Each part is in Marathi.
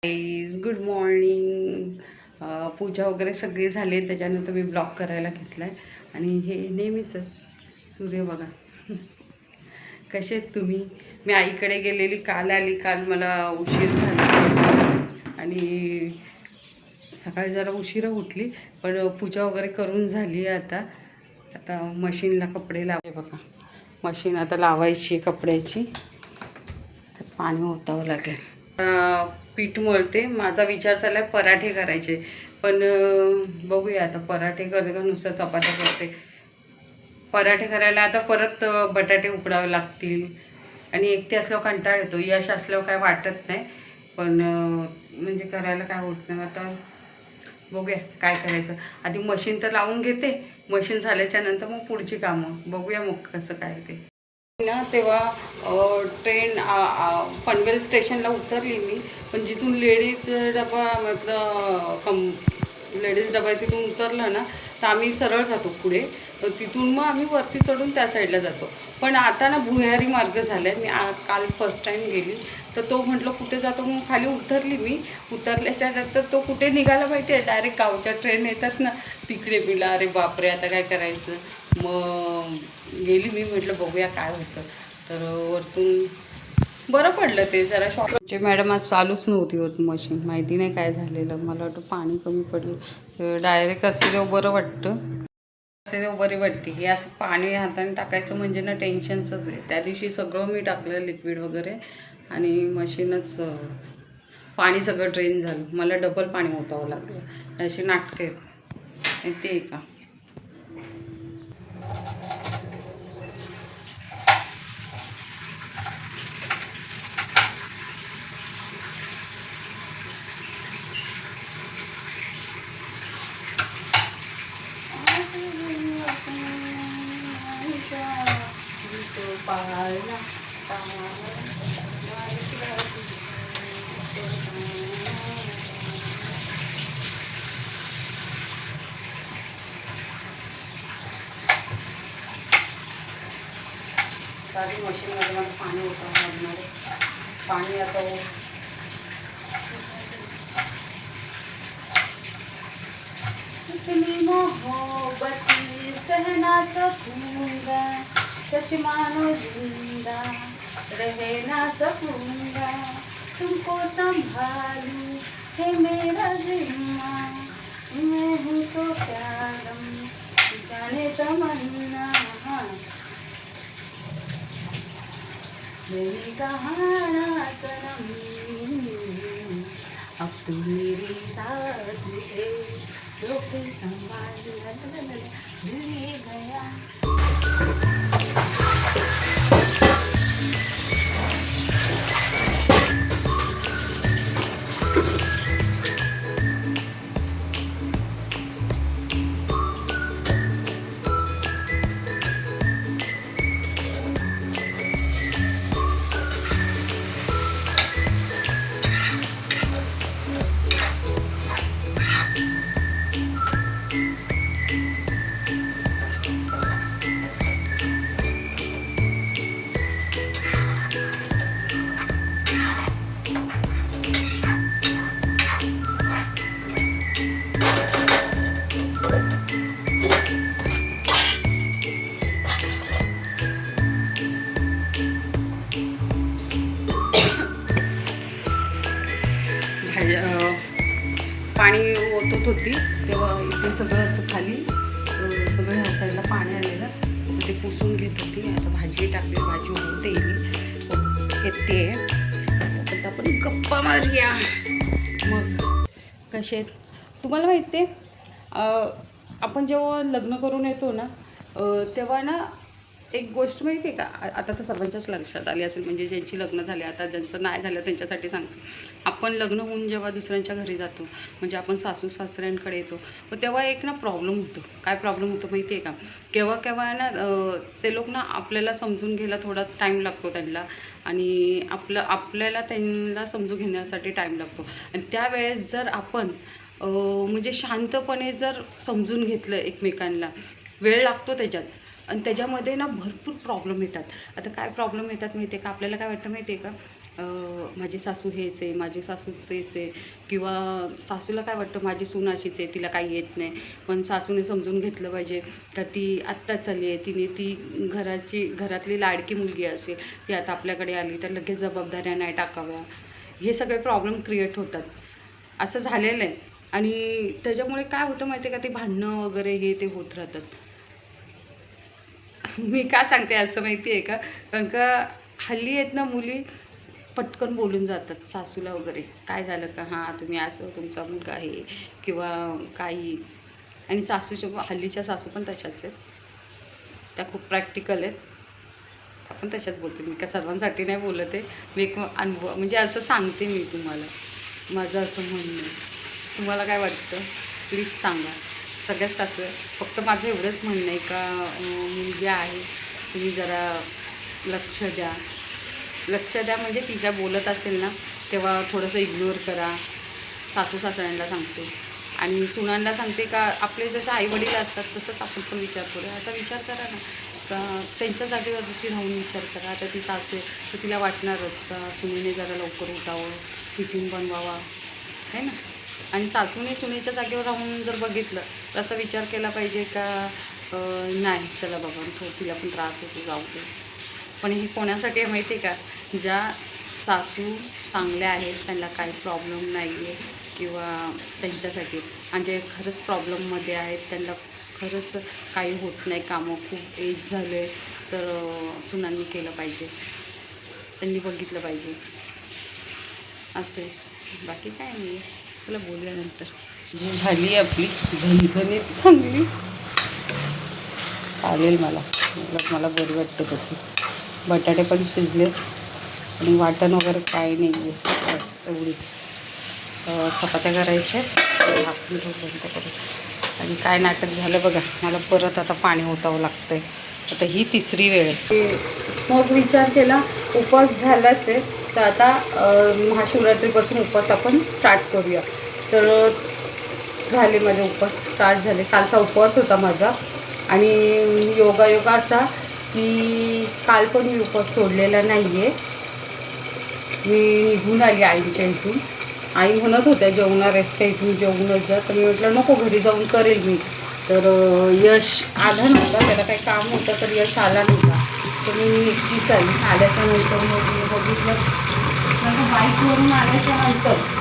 Good morning. पूजा वगैरे सगळी झाली. त्याच्यानंतर मी ब्लॉग करायला घेतला आहे. आणि हे नेहमीचंच सूर्य बघा. कसे आहेत तुम्ही? मी आईकडे गेलेली, काल आली. काल मला उशीर झाला आणि सकाळी जरा उशिरा उठली. पण पूजा वगैरे करून झाली आहे. आता मशीनला कपडे लावायचे बघा. मशीन आता लावायची कपड्याची. तर पाणी ओतावं लागेल. पीठ मळते. माझा विचार चालला आहे पराठे करायचे. पण बघूया आता पराठे करते का नुसतं चपात्या करते. पराठे करायला आता परत बटाटे उकडावे लागतील. आणि एकटे असल्यावर कंटाळ येतो. यश असल्यावर काय वाटत नाही. पण म्हणजे करायला काय होत नाही. आता बघूया काय करायचं. आधी मशीन तर लावून घेते. मशीन झाल्याच्या नंतर मग पुढची कामं बघूया मग कसं काय ते ना. तेव्हा ट्रेन पनवेल स्टेशनला उतरली मी. पण जिथून लेडीज डबा लेडीज डबा आहे तिथून उतरलं ना, तर आम्ही सरळ जातो पुढे. तर तिथून मग आम्ही वरती चढून त्या साईडला जातो. पण आता ना भुयारी मार्ग झाला आहे. मी काल फर्स्ट टाईम गेली. तर तो म्हटलं कुठे जातो, मग खाली उतरली मी. उतरल्याच्या नंतर तो कुठे निघाला माहिती आहे, डायरेक्ट गावच्या ट्रेन येतात ना तिकडे बिला. अरे बापरे, आता काय करायचं. मग गेली मी. म्हटलं बघूया काय होतं. तर वरतून बरं पडलं ते जरा. शॉपचे मॅडम आज चालूच नव्हती होत मशीन. माहिती नाही काय झालेलं. मला वाटतं पाणी कमी पडलं. डायरेक्ट असं तेव्हा बरं वाटतं. असं तेव्हा बरी वाटते. हे असं पाणी हाताने टाकायचं म्हणजे ना टेन्शनचंच आहे. त्या दिवशी सगळं मी टाकलं लिक्विड वगैरे आणि मशीनच पाणी सगळं ड्रेन झालं. मला डबल पाणी ओतावं लागलं. अशी नाटकं आहेत ते का. सारी मशीनमध्ये मला पाणी ओतावं लागणार आहे. पाणी आता इतनी मोहब्बती सहना सकूंगा, सच मानो जिंदा रह ना सकूंगा, तुमको संभालूं है मेरा जिम्मा, मैं हूँ तो प्यारम जाने तमन्ना, मेरी कहाना सनम, अब तू मेरे साथ है, तो फिर संभाल भूल गया. पाणी ओतत होती तेव्हा इथे सगळं असं खाली सगळं ह्या साईडला पाणी आलेलं. ते पुसून घेत होती. आता भाजी टाकली. भाजी होते घेते. आता आपण गप्पा मारूया. मग कसे तुम्हाला माहिती आहे, आपण जेव्हा लग्न करून येतो ना, तेव्हा ना एक गोष्ट माहिती आहे का. आता तर सर्वांच्याच लक्षात आली असेल, म्हणजे ज्यांची लग्न झाले, आता ज्यांचं नाही झालं त्यांच्यासाठी सांगतो. आपण लग्न होऊन जेव्हा दुसऱ्यांच्या घरी जातो, म्हणजे आपण सासू सासऱ्यांकडे येतो, मग तेव्हा एक ना प्रॉब्लेम होतो. काय प्रॉब्लेम होतो माहिती आहे का. केव्हा ना ते लोक ना आपल्याला समजून घ्यायला थोडा टाईम लागतो त्यांना. आणि आपल्याला त्यांना समजून घेण्यासाठी टाईम लागतो. आणि त्यावेळेस जर आपण म्हणजे शांतपणे जर समजून घेतलं एकमेकांना, वेळ लागतो त्याच्यात. आणि त्याच्यामध्ये ना भरपूर प्रॉब्लेम येतात. आता काय प्रॉब्लेम येतात माहिती आहे का. आपल्याला काय वाटतं माहिती आहे का, माझी सासू हेच आहे, माझी सासू तेच आहे, किंवा सासूला काय वाटतं माझी सून अशीच आहे, तिला काही येत नाही. पण सासूने समजून घेतलं पाहिजे का ती आत्ताच आली आहे, ती घरातली लाडकी मुलगी असेल, ती आता आपल्याकडे आली तर लगेच जबाबदाऱ्या नाही टाकाव्या. हे सगळे प्रॉब्लेम क्रिएट होतात, असं झालेलं आहे. आणि त्याच्यामुळे काय होतं माहिती आहे का, ते भांडणं वगैरे हे ते होत राहतात. मी का सांगते असं माहिती आहे का, कारण का हल्ली आहेत ना मुली पटकन बोलून जातात सासूला वगैरे, काय झालं का, हां तुम्ही असं, तुमचा मुलगा आहे किंवा काही. आणि सासूच्या हल्लीच्या सासू पण तशाच आहेत, त्या खूप प्रॅक्टिकल आहेत. आपण तशाच बोलते, मी का सर्वांसाठी नाही बोलत आहे, मी एक अनुभव म्हणजे असं सांगते मी तुम्हाला, माझं असं म्हणणं आहे. तुम्हाला काय वाटतं प्लीज सांगा. सगळ्याच सासू आहे, फक्त माझं एवढंच म्हणणं आहे का मुलगी आहे, तुम्ही जरा लक्ष द्या. लक्ष द्या म्हणजे ती काय बोलत असेल ना तेव्हा थोडंसं इग्नोर करा. सासू सासऱ्यांना सांगते आणि सुनांना सांगते का आपले जसे आईवडील असतात तसंच आपण पण विचार करूया. असा विचार करा ना का त्यांच्या जागेवरती राहून विचार करा. आता ती सासू तर तिला वाटणारच का सुनेने जरा लवकर उठावं, टिफिन बनवावा, आहे ना. आणि सासूने सुनेच्या जागेवर राहून जर बघितलं तर असा विचार केला पाहिजे का नाही चला बाबा तिला पण त्रास होतो, जाऊ दे. पण हे कोणासाठी आहे माहिती आहे का, ज्या सासू चांगल्या आहेत, त्यांना काही प्रॉब्लेम नाही आहे किंवा त्यांच्यासाठी. आणि जे खरंच प्रॉब्लेममध्ये आहेत, त्यांना खरंच काही होत नाही, कामं खूप एज झाले, तर सुनांनी केलं पाहिजे, त्यांनी बघितलं पाहिजे असे. बाकी काय नाही, चला बोलूया नंतर. झाली आपली झणझणीत चांगली, चालेल. मला बरी वाटते तशी. बटाटे पण शिजलेत आणि वाटण वगैरे काही नाही आहे, बस एवढीच. चपात्या करायच्या, झाकून ठेवून बंद करू. आणि काय नाटक झालं बघा, मला परत आता पाणी ओतावं लागतं आहे. आता ही तिसरी वेळ आहे. मग विचार केला उपवास झालाच आहे, तर आता महाशिवरात्रीपासून उपवास आपण स्टार्ट करूया. तर झाले माझे उपवास स्टार्ट झाले. कालचा उपवास होता माझा आणि योगा असा की काल पण मी उपवास सोडलेला नाही आहे. मी निघून आली आईच्या इथून. आई म्हणत होत्या जेवणार आहेस का, इथून जेवूनच जा. तर मी म्हटलं नको, घरी जाऊन करेल मी. तर यश आला नव्हता, त्याला काही काम होतं तर यश आला नव्हता. तर मी एकटीच आली. आल्याच्या नंतर मग मी बघितलं, बाईकवरून आल्याच्या नंतर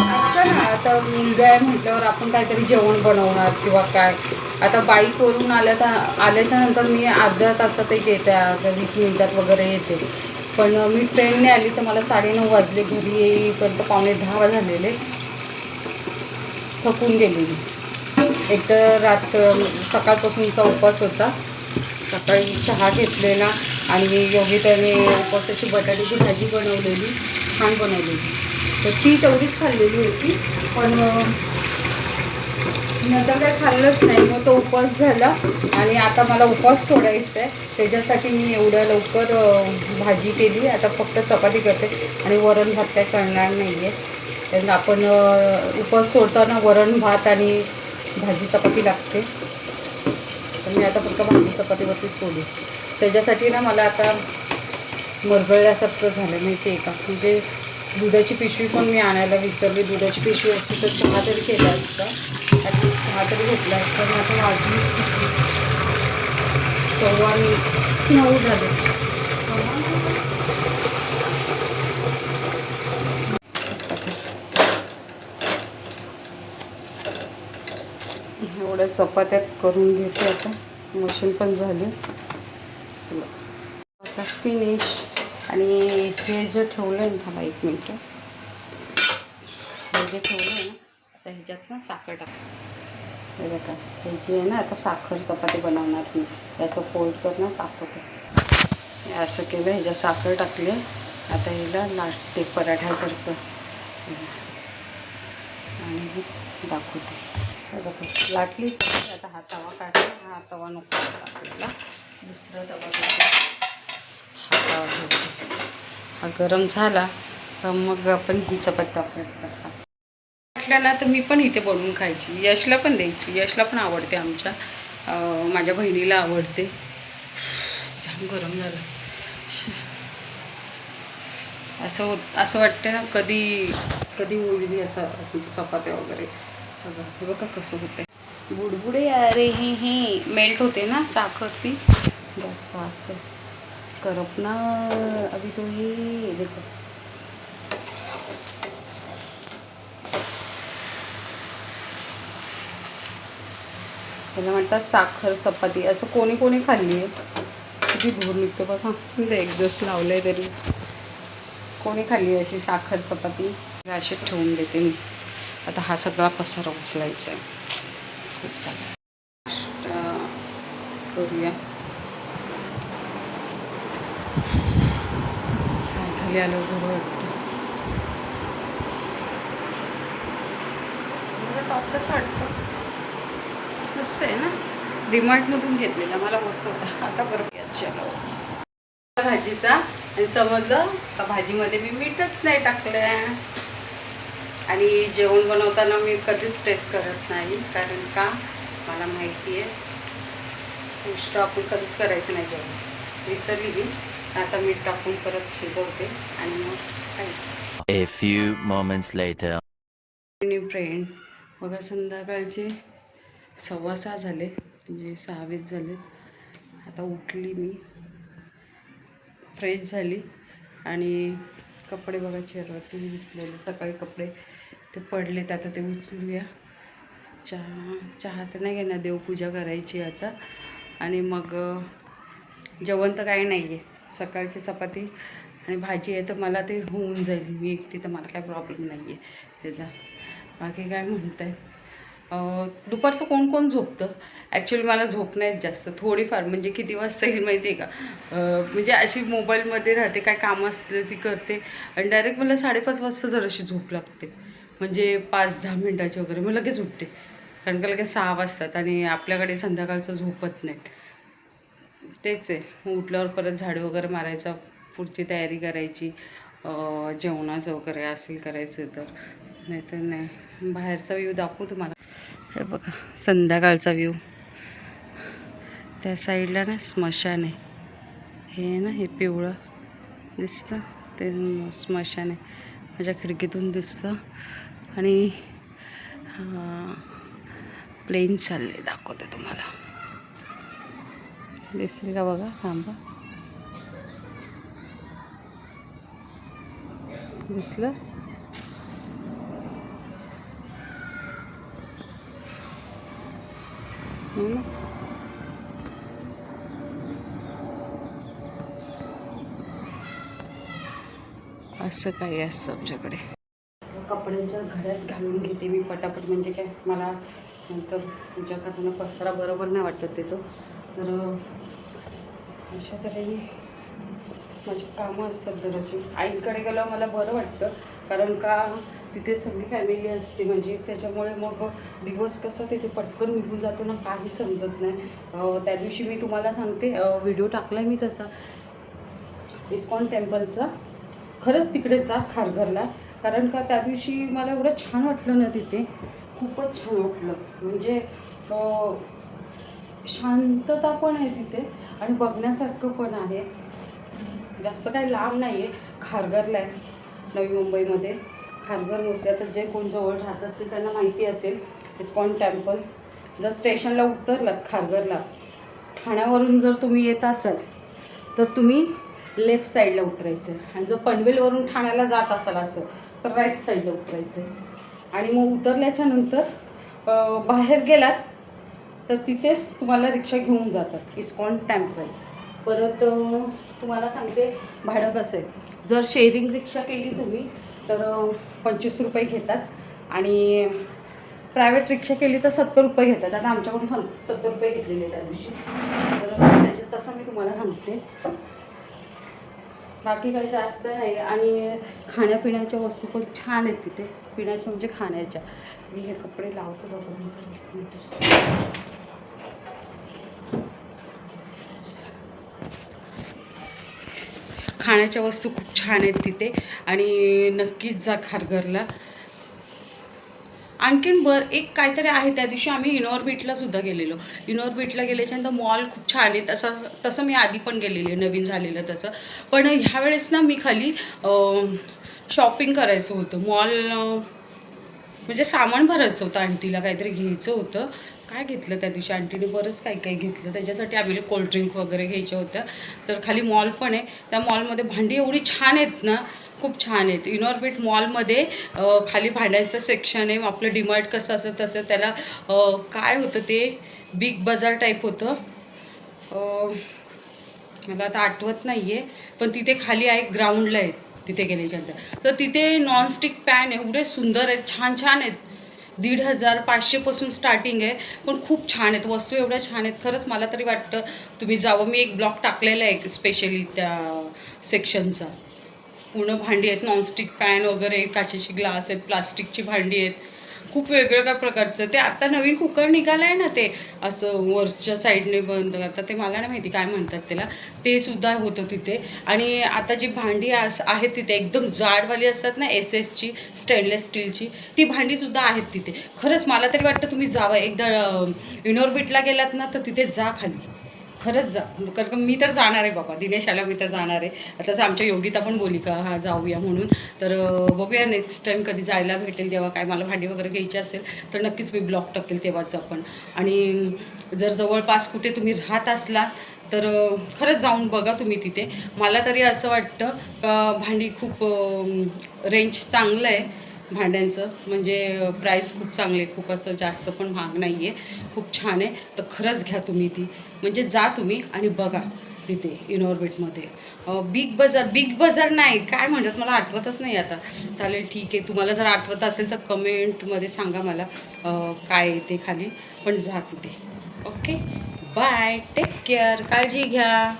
असं ना, आता मुलगा आहे म्हटल्यावर आपण काहीतरी जेवण बनवणार किंवा काय. आता बाईकवरून आल्याच्या नंतर मी अर्ध्या तासात येते, 20 मिनिटात वगैरे येते. पण मी ट्रेनने आली तर मला 9:30 वाजले, घरी येईपर्यंत 9:45 झालेले. थकून गेलेली. एक तर सकाळपासूनचा उपवास होता. सकाळी चहा घेतलेला आणि योगिताने उपवासाची बटाट्याची भाजी बनवलेली, छान बनवलेली. तर ती तेवढीच खाल्लेली होती. पण नंतर काय खाल्लंच नाही. मग तो उपवास झाला आणि आता मला उपवास सोडायचा आहे. त्याच्यासाठी मी एवढ्या लवकर भाजी केली. आता फक्त चपाती करते आणि वरण भात काय करणार नाही आहे. कारण आपण उपवास सोडताना वरण भात आणि भाजी चपाती लागते. तर मी आता फक्त भाजी चपातीवरती सोडू. त्याच्यासाठी ना मला आता मरगळल्यासारखं झालं माहिती आहे का. म्हणजे दुधाची पिशवी पण मी आणायला विसरली. दुधाची पिशवी असते तर चहा तरी केला असता, चहा तरी घेतला असता. मी आता वाजली 9:15 झाले. एवढ्या चपात्या करून घेते आता. मशीन पण झाली. चला आता फिनिश. आणि हे जे ठेवलं आहे ना, थांबा 1 मिनटं. हे जे ठेवलं आहे ना, आता ह्याच्यात ना साखर टाक. हे बघा, ह्याची आहे ना आता साखर चपाती बनवणार मी. असं फोल्ड करणं टाकते. असं केलं, ह्याच्यात साखर टाकली. आता ह्याला लाटते पराठ्यासारखं आणि दाखवते. हे बघा लाटली चपाती. आता हा तवा काढला. हा तवा नको आपल्याला, दुसरा तवा घेते. हा तवा घेते. हा गरम झाला तर मग आपण ही चपाती टाकूया. असा वाटलं ना तर मी पण इथे बनवून खायची, यशला पण द्यायची. यशला पण आवडते, आमच्या माझ्या बहिणीला आवडते. जाम गरम झालं. असं वाटतं ना कधी कधी होईल याचा म्हणजे चपात्या वगैरे सगळं. हे बघा कसं होतं बुडबुडे अरे ही मेल्ट होते ना साखर ती गॅस पास करपना अभी तो ये देखो. त्याला म्हणतात साखर चपाती. असं कोणी कोणी खाल्ली आहे किती धूर निघतो बघा. एक दिवस लावलं आहे तरी कोणी खाल्ली अशी साखर चपाती. अशी ठेवून देते मी. आता हा सगळा पसारा उचलायचा आहे. खूप चांगला करूया. खाली आलो बरं वाटतं. टॉप कसं वाटतं मस्त आहे ना. डीमार्टमधून घेतलेला मला होत होता. आता बरं चलो भाजीचा. आणि समजलं का भाजीमध्ये मी मीठच नाही टाकलं. आणि जेवण बनवताना मी कधीच टेस्ट करत नाही कारण का मला माहिती आहे गोष्ट आपण कधीच करायचं नाही. जेवण विसरली मी. आता मीठ टाकून परत शिजवते आणि मग काय. A few moments later. Friend बघा संध्याकाळचे 6:15 झाले म्हणजे 6:20 झाले. आता उठली मी फ्रेश झाली आणि कपडे बघा चेअरवरती घेतलेले सकाळी कपडे ते पडलेत. आता ते उचलूया. चहा तर नाही घेणार. देवपूजा करायची आता आणि मग जेवण तर काही नाही आहे. सकाळची चपाती आणि भाजी आहे तर मला ते होऊन जाईल. मी एकटी तर मला काय प्रॉब्लेम नाही आहे त्याचा. बाकी काय म्हणत आहे. दुपारचं कोण कोण झोपतं. ॲक्च्युली मला झोप नाहीत जास्त. थोडीफार म्हणजे किती वाजता येईल माहिती आहे का. म्हणजे अशी मोबाईलमध्ये राहते काय कामं असतं ती करते आणि डायरेक्ट मला 5:30 वाजता जराशी झोप लागते. म्हणजे 5-10 मिनटाची वगैरे मग लगेच उठते. कारण का लगेच 6 वाजतात आणि आपल्याकडे संध्याकाळचं झोपत नाहीत. तेच आहे. उठल्यावर परत झाडू वगैरे मारायचा. पुढची तयारी करायची. जेवणाचं वगैरे असेल करायचं तर नाहीतर नाही. बाहेरचा व्ह्यू दाखवू तुम्हाला. हे बघा संध्याकाळचा व्ह्यू. त्या साईडला ना स्मशान आहे. हे ना हे पिवळं दिसतं ते स्मशान आहे. माझ्या खिडकीतून दिसतं आणि प्लेन चालले दाखवते तुम्हाला. दिसेल का बघा. थांबा दिसलं. ना असं काही असतं आमच्याकडे. कपड्यांच्या घड्याच घालून घेते मी पटापट. म्हणजे काय मला नंतर पूजा करताना पसारा बरोबर नाही वाटत तिथं. तर अशा तऱ्हेने माझी कामं असतात जराची. आईकडे गेल्यावर मला बरं वाटतं कारण का तिथे सगळी फॅमिली असते म्हणजे त्याच्यामुळे मग दिवस कसं तिथे पटकन निघून जातो ना काही समजत नाही. त्या दिवशी मी तुम्हाला सांगते व्हिडिओ टाकला मी तसा इस्कॉन टेम्पलचा. खरंच तिकडे जा खारघरला. कारण का त्या दिवशी मला एवढं छान वाटलं ना तिथे. खूपच छान वाटलं. म्हणजे शांतता पण आहे तिथे आणि बघण्यासारखं पण आहे. जास्त काही लांब नाही आहे. खारघरला आहे नवी मुंबईमध्ये. खारघर मोजल्या तर जे कोण जवळ राहत असेल त्यांना माहिती असेल इस्कॉन टेम्पल. जर स्टेशनला उतरलात खारघरला ठाण्यावरून जर तुम्ही येत असाल तर तुम्ही लेफ्ट साईडला उतरायचं आहे आणि जर पनवेलवरून ठाण्याला जात असाल असं तर राईट साईडला उतरायचं आहे. आणि मग उतरल्याच्या नंतर बाहेर गेलात तर तिथेच तुम्हाला रिक्षा घेऊन जातात इस्कॉन टेम्पल. परत तुम्हाला सांगते भाडं कसं आहे. जर शेअरिंग रिक्षा केली तुम्ही तर 25 रुपये घेतात आणि प्रायव्हेट रिक्षा केली तर 70 रुपये घेतात. आता आमच्याकडून 70 रुपये घेतलेले त्या दिवशी. तर त्याच्यात तसं मी तुम्हाला सांगते. बाकी काही जास्त नाही. आणि खाण्यापिण्याच्या वस्तू पण छान आहेत तिथे. पिण्याच्या म्हणजे खाण्याच्या. मी हे कपडे लावतो बघा. खाण्याच्या वस्तू खूप छान आहेत तिथे आणि नक्कीच जा खारघरला. आणखीन एक काहीतरी आहे. त्या दिवशी आम्ही इनॉर्बिटला सुद्धा गेलेलो. इनॉर्बिटला गेल्याच्यानंतर मॉल खूप छान आहे. तसं मी आधी पण गेलेली आहे, नवीन झालेलं तसं. पण ह्यावेळेस ना मी खाली शॉपिंग करायचं होतं. मॉल म्हणजे सामान भरायचं होतं, आंटीला काहीतरी घ्यायचं होतं. काय घेतलं त्या दिवशी आंटीने? बरंच काही काही घेतलं. त्याच्यासाठी आम्ही कोल्ड्रिंक वगैरे घ्यायच्या होत्या. तर खाली मॉल पण आहे. त्या मॉलमध्ये भांडी एवढी छान आहेत ना, खूप छान आहेत. इनॉर्बिट मॉलमध्ये खाली भांड्यांचं सेक्शन आहे. आपलं डीमार्ट कसं असं तसं त्याला काय होतं ते बिग बाजार टाईप होतं. मला आता आठवत नाही आहे. पण तिथे खाली आहे, ग्राउंडला आहे तिथे गेल्याच्यानंतर. तर तिथे नॉनस्टिक पॅन एवढे सुंदर आहेत, छान छान आहेत. 1500 500पासून स्टार्टिंग आहे. पण खूप छान आहेत वस्तू, एवढ्या छान आहेत. खरंच मला तरी वाटतं तुम्ही जावं. मी एक ब्लॉग टाकलेला आहे स्पेशली त्या सेक्शनचा. पूर्ण भांडी आहेत, नॉनस्टिक पॅन वगैरे, काचेची ग्लास आहेत, प्लास्टिकची भांडी आहेत. खूप वेगवेगळ्या प्रकारचं. ते आता नवीन कुकर निघालं आहे ना, ते असं वरच्या साईडने बंद करतात. ते मला नाही माहिती काय म्हणतात त्याला. ते सुद्धा होतं तिथे. आणि आता जी भांडी आहेत तिथे एकदम जाडवाली असतात ना, SS ची स्टेनलेस स्टीलची, ती भांडीसुद्धा आहेत तिथे. खरंच मला तरी वाटतं तुम्ही जावं एकदा. इनॉर्बिटला गेलात ना तर तिथे जा खाली. खरंच जा. कारण मी तर जाणार आहे बाबा, दिनेशाला मी तर जाणार आहे. आताच आमच्या योगिता पण बोली का हा जाऊया म्हणून. तर बघूया नेक्स्ट टाईम कधी जायला भेटेल तेव्हा. काय मला भांडी वगैरे घ्यायची असेल तर नक्कीच मी ब्लॉग टाकेल तेव्हाच आपण. आणि जर जवळपास कुठे तुम्ही राहत असला तर खरंच जाऊन बघा तुम्ही तिथे. मला तरी असं वाटतं का भांडी खूप रेंज चांगलं आहे भांड्यांचं. म्हणजे प्राईस खूप चांगले, खूप असं जास्त पण महाग नाही आहे, खूप छान आहे. तर खरंच घ्या तुम्ही ती. म्हणजे जा तुम्ही आणि बघा तिथे इनॉर्बिटमध्ये. बिग बाजार नाही, काय म्हणतात मला आठवतच नाही आता. चालेल ठीक आहे, तुम्हाला जर आठवत असेल तर कमेंटमध्ये सांगा मला काय आहे ते खाली. पण जा तिथे. ओके, बाय, टेक केअर, काळजी घ्या.